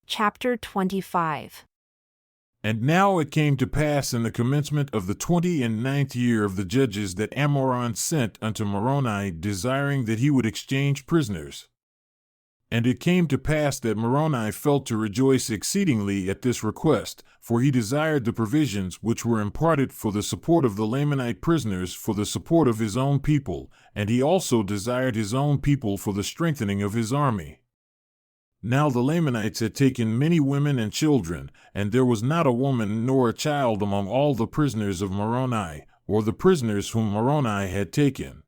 Chapter 25. And now it came to pass in the commencement of the 29th year of the judges that Amoron sent unto Moroni, desiring that he would exchange prisoners. And it came to pass that Moroni felt to rejoice exceedingly at this request, for he desired the provisions which were imparted for the support of the Lamanite prisoners for the support of his own people, and he also desired his own people for the strengthening of his army. Now the Lamanites had taken many women and children, and there was not a woman nor a child among all the prisoners of Moroni, or the prisoners whom Moroni had taken.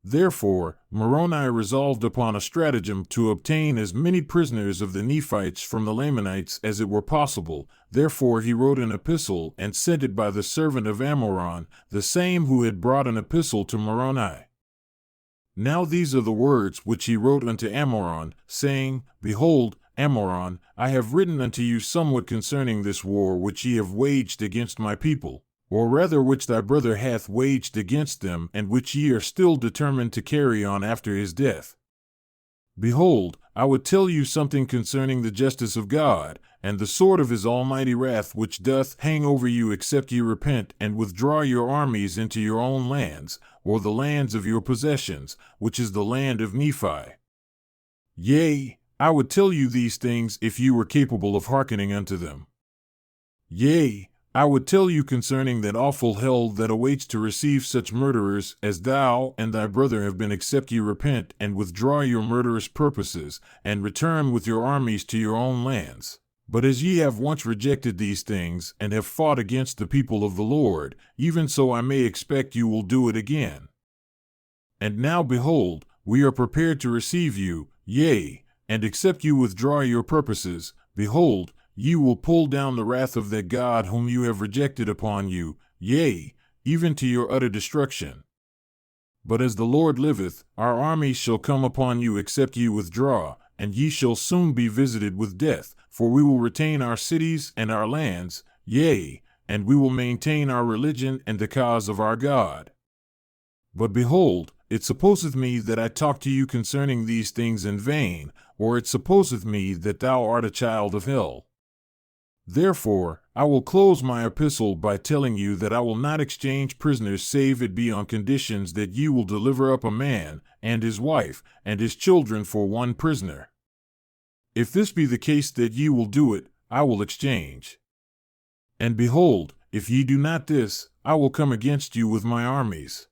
Therefore, Moroni resolved upon a stratagem to obtain as many prisoners of the Nephites from the Lamanites as it were possible. Therefore he wrote an epistle and sent it by the servant of Amoron, the same who had brought an epistle to Moroni. Now these are the words which he wrote unto Amoron, saying, Behold, Amoron, I have written unto you somewhat concerning this war which ye have waged against my people, or rather which thy brother hath waged against them, and which ye are still determined to carry on after his death. Behold, I would tell you something concerning the justice of God, and the sword of his almighty wrath which doth hang over you except ye repent and withdraw your armies into your own lands, or the lands of your possessions, which is the land of Nephi. Yea, I would tell you these things if you were capable of hearkening unto them. Yea, I would tell you concerning that awful hell that awaits to receive such murderers as thou and thy brother have been, except ye repent and withdraw your murderous purposes, and return with your armies to your own lands. But as ye have once rejected these things, and have fought against the people of the Lord, even so I may expect you will do it again. And now behold, we are prepared to receive you, yea, and except you withdraw your purposes, behold, ye will pull down the wrath of that God whom you have rejected upon you, yea, even to your utter destruction. But as the Lord liveth, our armies shall come upon you except ye withdraw, and ye shall soon be visited with death, for we will retain our cities and our lands, yea, and we will maintain our religion and the cause of our God. But behold, it supposeth me that I talk to you concerning these things in vain, or it supposeth me that thou art a child of hell. Therefore, I will close my epistle by telling you that I will not exchange prisoners save it be on conditions that ye will deliver up a man, and his wife, and his children for one prisoner. If this be the case that ye will do it, I will exchange. And behold, if ye do not this, I will come against you with my armies.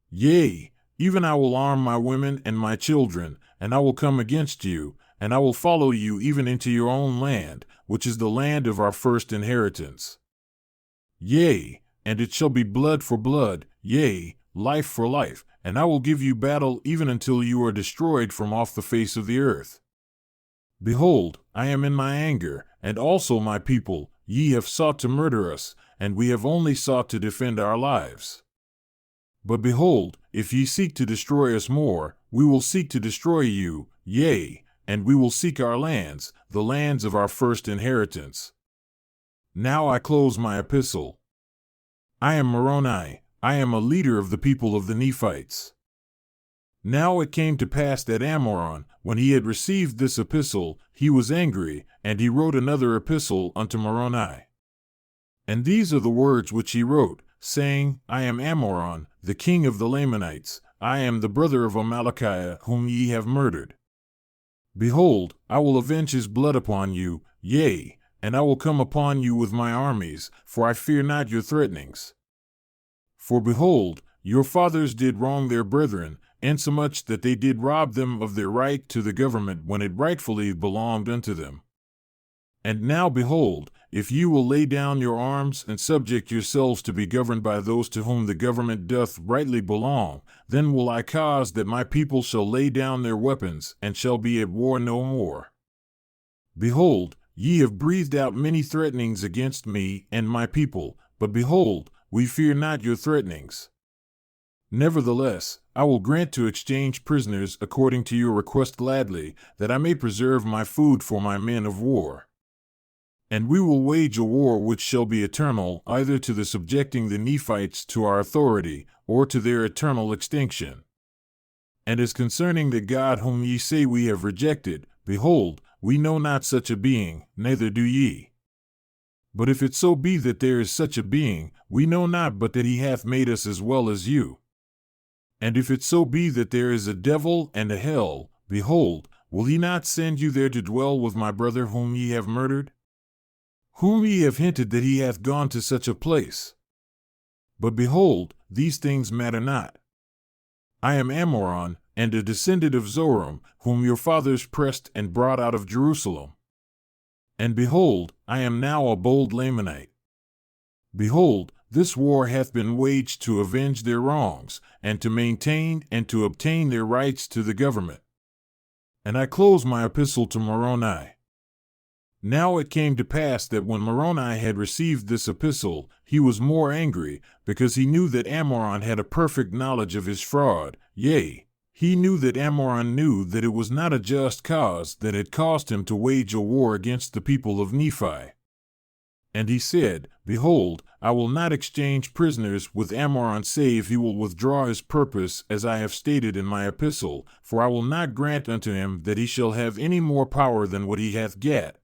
Yea, even I will arm my women and my children, and I will come against you, and I will follow you even into your own land, which is the land of our first inheritance. Yea, and it shall be blood for blood, yea, life for life, and I will give you battle even until you are destroyed from off the face of the earth. Behold, I am in my anger, and also my people, ye have sought to murder us, and we have only sought to defend our lives. But behold, if ye seek to destroy us more, we will seek to destroy you, yea, and we will seek our lands, the lands of our first inheritance. Now I close my epistle. I am Moroni, I am a leader of the people of the Nephites. Now it came to pass that Amoron, when he had received this epistle, he was angry, and he wrote another epistle unto Moroni. And these are the words which he wrote, saying, I am Amoron, the king of the Lamanites, I am the brother of Amalickiah, whom ye have murdered. Behold, I will avenge his blood upon you, yea, and I will come upon you with my armies, for I fear not your threatenings. For behold, your fathers did wrong their brethren, insomuch that they did rob them of their right to the government when it rightfully belonged unto them. And now behold, if you will lay down your arms and subject yourselves to be governed by those to whom the government doth rightly belong, then will I cause that my people shall lay down their weapons, and shall be at war no more. Behold, ye have breathed out many threatenings against me and my people, but behold, we fear not your threatenings. Nevertheless, I will grant to exchange prisoners according to your request gladly, that I may preserve my food for my men of war. And we will wage a war which shall be eternal, either to the subjecting the Nephites to our authority, or to their eternal extinction. And as concerning the God whom ye say we have rejected, behold, we know not such a being, neither do ye. But if it so be that there is such a being, we know not but that he hath made us as well as you. And if it so be that there is a devil and a hell, behold, will he not send you there to dwell with my brother whom ye have murdered? Whom ye have hinted that he hath gone to such a place. But behold, these things matter not. I am Amoron, and a descendant of Zoram, whom your fathers pressed and brought out of Jerusalem. And behold, I am now a bold Lamanite. Behold, this war hath been waged to avenge their wrongs, and to maintain and to obtain their rights to the government. And I close my epistle to Moroni. Now it came to pass that when Moroni had received this epistle, he was more angry, because he knew that Amoron had a perfect knowledge of his fraud. Yea, he knew that Amoron knew that it was not a just cause that had caused him to wage a war against the people of Nephi. And he said, Behold, I will not exchange prisoners with Amoron save he will withdraw his purpose as I have stated in my epistle, for I will not grant unto him that he shall have any more power than what he hath got.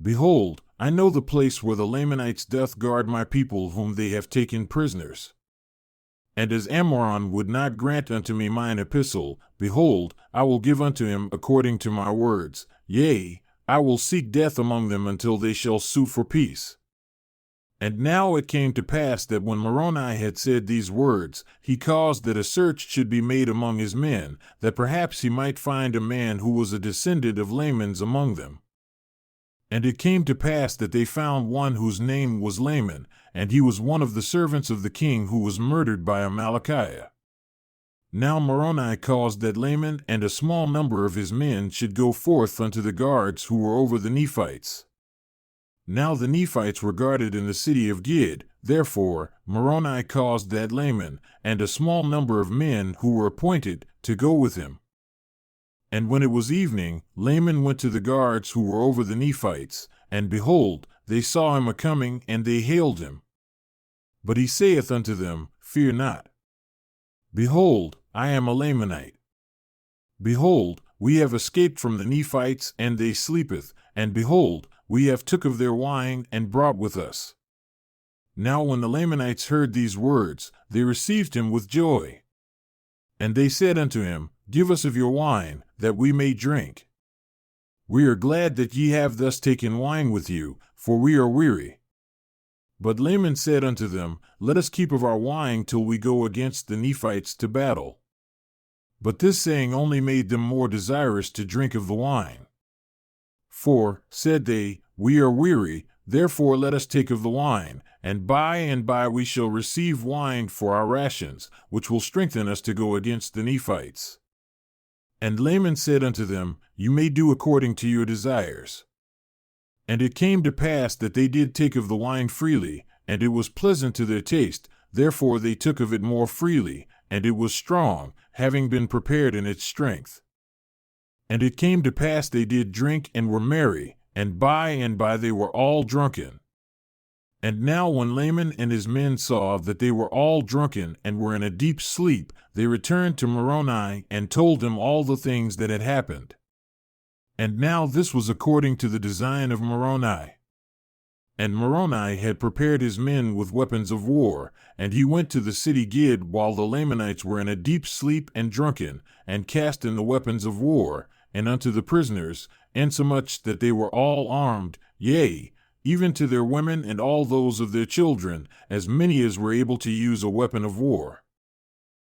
Behold, I know the place where the Lamanites doth guard my people whom they have taken prisoners. And as Amoron would not grant unto me mine epistle, behold, I will give unto him according to my words. Yea, I will seek death among them until they shall sue for peace. And now it came to pass that when Moroni had said these words, he caused that a search should be made among his men, that perhaps he might find a man who was a descendant of Laman's among them. And it came to pass that they found one whose name was Laman, and he was one of the servants of the king who was murdered by Amalickiah. Now Moroni caused that Laman and a small number of his men should go forth unto the guards who were over the Nephites. Now the Nephites were guarded in the city of Gid, therefore Moroni caused that Laman, and a small number of men who were appointed, to go with him. And when it was evening, Laman went to the guards who were over the Nephites, and behold, they saw him a-coming, and they hailed him. But he saith unto them, Fear not. Behold, I am a Lamanite. Behold, we have escaped from the Nephites, and they sleepeth, and behold, we have took of their wine, and brought with us. Now when the Lamanites heard these words, they received him with joy. And they said unto him, Give us of your wine, that we may drink. We are glad that ye have thus taken wine with you, for we are weary. But Laman said unto them, Let us keep of our wine till we go against the Nephites to battle. But this saying only made them more desirous to drink of the wine. For, said they, We are weary, therefore let us take of the wine, and by we shall receive wine for our rations, which will strengthen us to go against the Nephites. And Laman said unto them, You may do according to your desires. And it came to pass that they did take of the wine freely, and it was pleasant to their taste, therefore they took of it more freely, and it was strong, having been prepared in its strength. And it came to pass they did drink and were merry, and by they were all drunken. And now when Laman and his men saw that they were all drunken and were in a deep sleep, they returned to Moroni and told him all the things that had happened. And now this was according to the design of Moroni. And Moroni had prepared his men with weapons of war, and he went to the city Gid while the Lamanites were in a deep sleep and drunken, and cast in the weapons of war, and unto the prisoners, insomuch that they were all armed, yea, even to their women and all those of their children, as many as were able to use a weapon of war.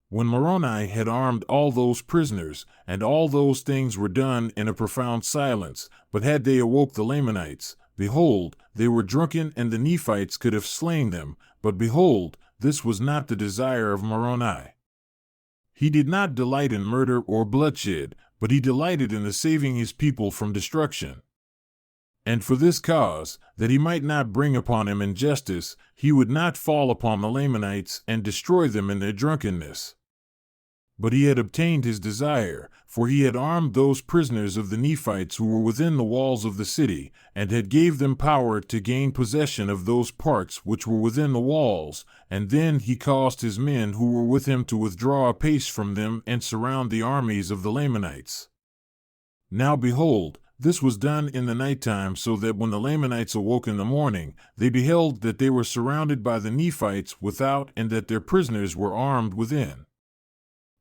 When Moroni had armed all those prisoners, and all those things were done in a profound silence, but had they awoke the Lamanites, behold, they were drunken, and the Nephites could have slain them, but behold, this was not the desire of Moroni. He did not delight in murder or bloodshed, but he delighted in the saving his people from destruction. And for this cause, that he might not bring upon him injustice, he would not fall upon the Lamanites and destroy them in their drunkenness. But he had obtained his desire, for he had armed those prisoners of the Nephites who were within the walls of the city, and had gave them power to gain possession of those parts which were within the walls, and then he caused his men who were with him to withdraw apace from them and surround the armies of the Lamanites. Now behold, This was done in the nighttime, so that when the Lamanites awoke in the morning, they beheld that they were surrounded by the Nephites without, and that their prisoners were armed within.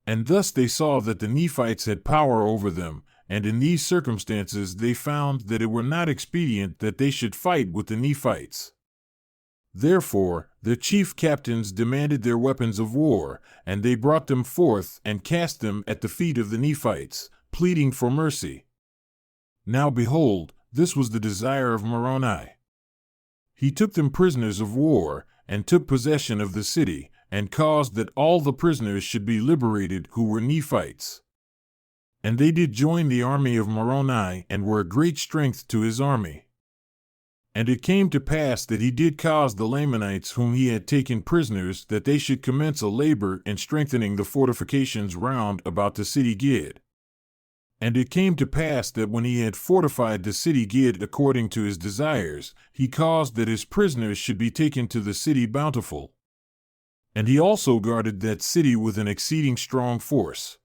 And thus they saw that the Nephites had power over them, and in these circumstances they found that it were not expedient that they should fight with the Nephites. Therefore, the chief captains demanded their weapons of war, and they brought them forth and cast them at the feet of the Nephites, pleading for mercy. Now behold, this was the desire of Moroni. He took them prisoners of war, and took possession of the city, and caused that all the prisoners should be liberated who were Nephites. And they did join the army of Moroni, and were a great strength to his army. And it came to pass that he did cause the Lamanites whom he had taken prisoners, that they should commence a labor in strengthening the fortifications round about the city Gid. And it came to pass that when he had fortified the city Gid according to his desires, he caused that his prisoners should be taken to the city Bountiful. And he also guarded that city with an exceeding strong force.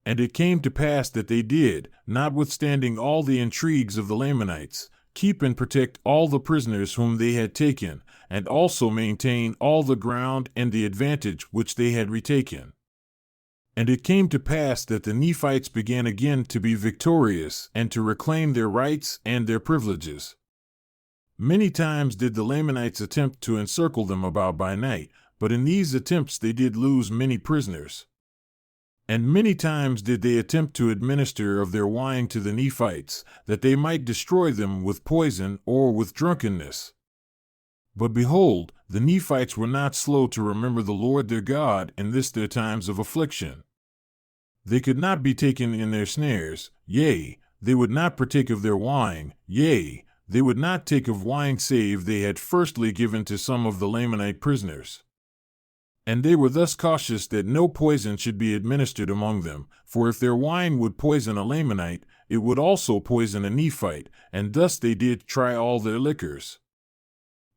And it came to pass that they did, notwithstanding all the intrigues of the Lamanites, keep and protect all the prisoners whom they had taken, and also maintain all the ground and the advantage which they had retaken. And it came to pass that the Nephites began again to be victorious, and to reclaim their rights and their privileges. Many times did the Lamanites attempt to encircle them about by night, but in these attempts they did lose many prisoners. And many times did they attempt to administer of their wine to the Nephites, that they might destroy them with poison or with drunkenness. But behold, the Nephites were not slow to remember the Lord their God in this their times of affliction. They could not be taken in their snares, yea, they would not partake of their wine, yea, they would not take of wine save they had firstly given to some of the Lamanite prisoners. And they were thus cautious that no poison should be administered among them, for if their wine would poison a Lamanite, it would also poison a Nephite, and thus they did try all their liquors.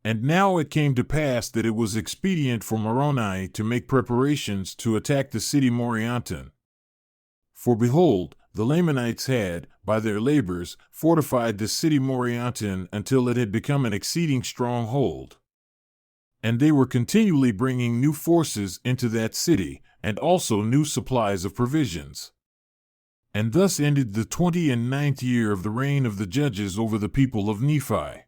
And now it came to pass that it was expedient for Moroni to make preparations to attack the city Morianton. For behold, the Lamanites had, by their labors, fortified the city Morianton until it had become an exceeding strong hold. And they were continually bringing new forces into that city, and also new supplies of provisions. And thus ended the 29th year of the reign of the judges over the people of Nephi.